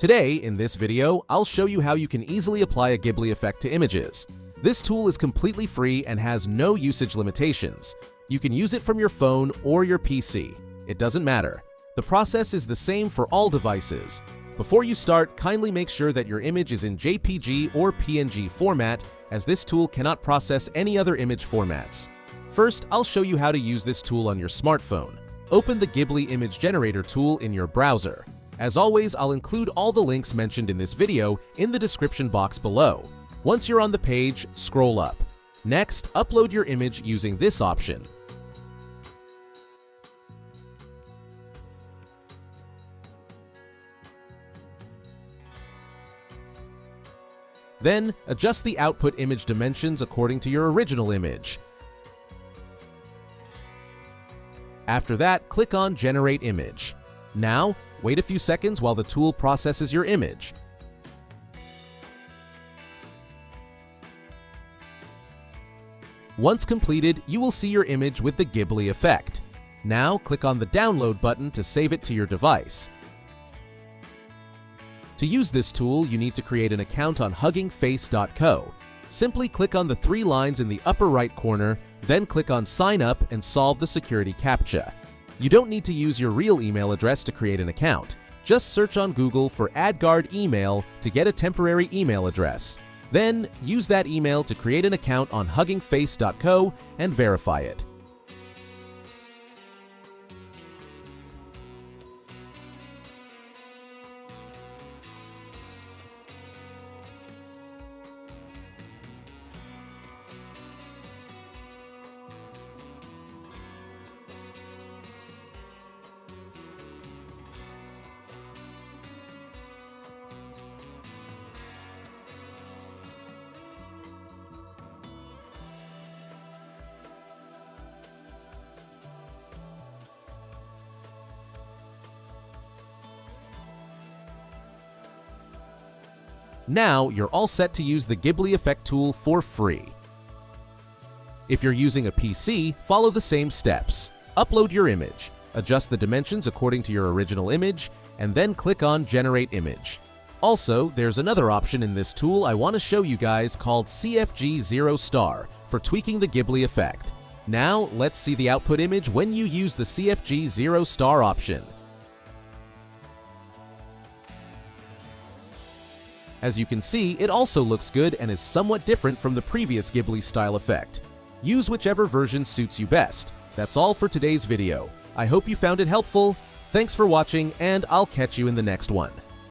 Today, in this video, I'll show you how you can easily apply a Ghibli effect to images. This tool is completely free and has no usage limitations. You can use it from your phone or your PC. It doesn't matter. The process is the same for all devices. Before you start, kindly make sure that your image is in JPG or PNG format, as this tool cannot process any other image formats. First, I'll show you how to use this tool on your smartphone. Open the Ghibli Image Generator tool in your browser. As always, I'll include all the links mentioned in this video in the description box below. Once you're on the page, scroll up. Next, upload your image using this option. Then, adjust the output image dimensions according to your original image. After that, click on Generate Image. Now, wait a few seconds while the tool processes your image. Once completed, you will see your image with the Ghibli effect. Now, click on the Download button to save it to your device. To use this tool, you need to create an account on huggingface.co. Simply click on the 3 lines in the upper right corner, then click on Sign Up and solve the security CAPTCHA. You don't need to use your real email address to create an account. Just search on Google for AdGuard email to get a temporary email address. Then, use that email to create an account on huggingface.co and verify it. Now, you're all set to use the Ghibli Effect tool for free. If you're using a PC, follow the same steps. Upload your image, adjust the dimensions according to your original image, and then click on Generate Image. Also, there's another option in this tool I want to show you guys called CFG Zero Star for tweaking the Ghibli effect. Now, let's see the output image when you use the CFG Zero Star option. As you can see, it also looks good and is somewhat different from the previous Ghibli style effect. Use whichever version suits you best. That's all for today's video. I hope you found it helpful. Thanks for watching, and I'll catch you in the next one.